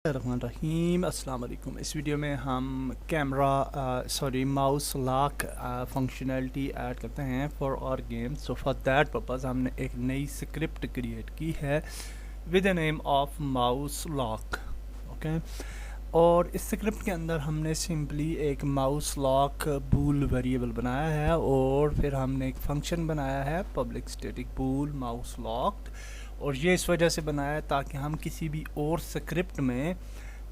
रहीम अस्सलाम वालेकुम। इस वीडियो में हम माउस लॉक फंक्शनैलिटी ऐड करते हैं for our game. So for that purpose हमने एक नई स्क्रिप्ट क्रिएट की है with the name of mouse lock. Okay, और इस स्क्रिप्ट के अंदर हमने सिंपली एक माउस लॉक बूल वेरिएबल बनाया है और फिर हमने एक फंक्शन बनाया है पब्लिक स्टैटिक बूल माउस लॉक्ड। और ये इस वजह से बनाया है ताकि हम किसी भी और स्क्रिप्ट में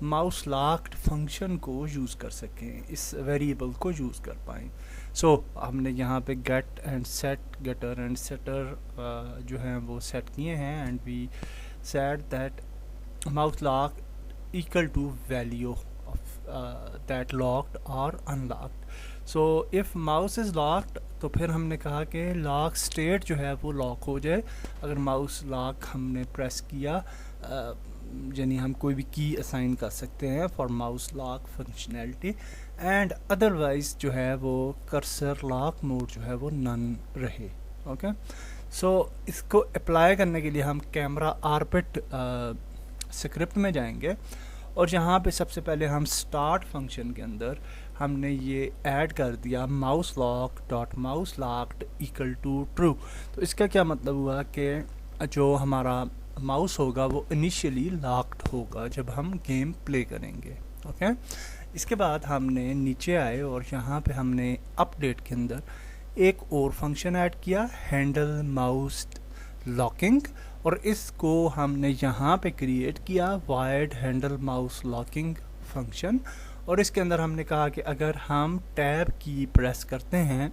माउस लॉक्ड फंक्शन को यूज़ कर सकें, इस वेरिएबल को यूज़ कर पाएँ। सो हमने यहाँ पे get and set getter and setter जो हैं वो सेट किए हैं and we set that mouse lock equal to value of that locked or unlocked. So if mouse is locked तो फिर हमने कहा कि लॉक स्टेट जो है वो लॉक हो जाए अगर माउस लॉक हमने प्रेस किया, यानी हम कोई भी की असाइन कर सकते हैं for mouse lock functionality. And otherwise जो है वो कर्सर लॉक मोड जो है वो नन रहे। ओके, सो इसको अप्लाई करने के लिए हम कैमरा आर्बिट स्क्रिप्ट में जाएंगे और यहाँ पे सबसे पहले हम स्टार्ट फंक्शन के अंदर हमने ये ऐड कर दिया mouse lock dot mouse locked equal to true. तो इसका क्या मतलब हुआ कि जो हमारा माउस होगा वो इनिशियली लॉक्ड होगा जब हम गेम प्ले करेंगे। ओके, इसके बाद हमने नीचे आए और यहाँ पे हमने अपडेट के अंदर एक और फंक्शन ऐड किया हैंडल माउस लॉकिंग, और इसको हमने यहाँ पे क्रिएट किया wide handle mouse locking function. और इसके अंदर हमने कहा कि अगर हम टैब की प्रेस करते हैं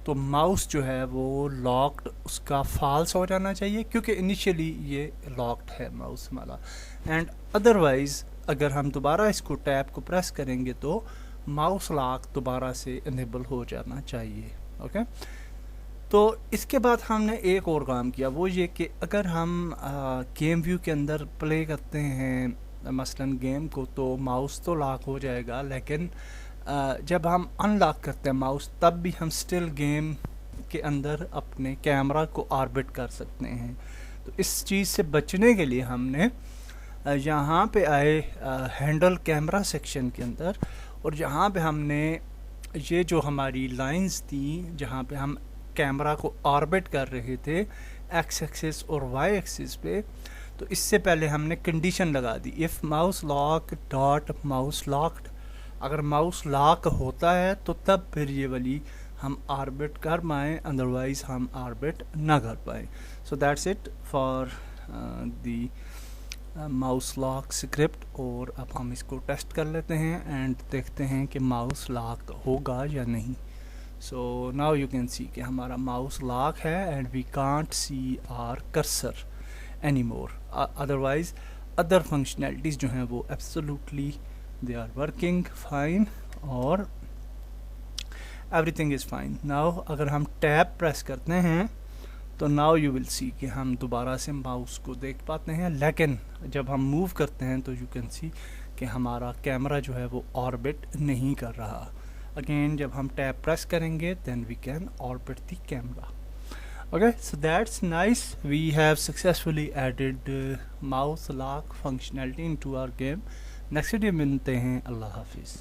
तो माउस जो है वो लॉक्ड उसका फॉल्स हो जाना चाहिए क्योंकि इनिशियली ये लॉक्ड है माउस हमारा। एंड अदरवाइज़ अगर हम दोबारा इसको टैब को प्रेस करेंगे तो माउस लॉक दोबारा से इनेबल हो जाना चाहिए। ओके, तो इसके बाद हमने एक और काम किया, वो ये कि अगर हम गेम व्यू के अंदर प्ले करते हैं मसलन गेम को तो माउस तो लॉक हो जाएगा, लेकिन जब हम अनलॉक करते हैं माउस तब भी हम स्टिल गेम के अंदर अपने कैमरा को ऑर्बिट कर सकते हैं। तो इस चीज़ से बचने के लिए हमने यहाँ पे आए हैंडल कैमरा सेक्शन के अंदर, और यहाँ पे हमने ये जो हमारी लाइंस थी जहाँ पे हम कैमरा को ऑर्बिट कर रहे थे एक्स एक्सिस और वाई एक्सिस पे, तो इससे पहले हमने कंडीशन लगा दी if mouse lock dot mouse locked. अगर माउस लॉक होता है तो तब फिर ये वाली हम ऑर्बिट कर पाएँ, अदरवाइज़ हम ऑर्बिट ना कर पाएँ। So that's it for the mouse lock script. और अब हम इसको टेस्ट कर लेते हैं एंड देखते हैं कि माउस लॉक होगा या नहीं। So now you can see कि हमारा माउस लॉक है and we can't see our cursor anymore. Otherwise other functionalities जो हैं वो absolutely they are working fine और everything is fine. Now अगर हम टैब प्रेस करते हैं तो now you will see कि हम दोबारा से माउस को देख पाते हैं, लेकिन जब हम मूव करते हैं तो you can see कि हमारा कैमरा जो है वो ऑर्बिट नहीं कर रहा। अगेन जब हम टैब प्रेस करेंगे then we can orbit the camera. Okay, so that's nice. We have successfully added mouse lock functionality into our game. Next video मिलते हैं, अल्लाह हाफिज़।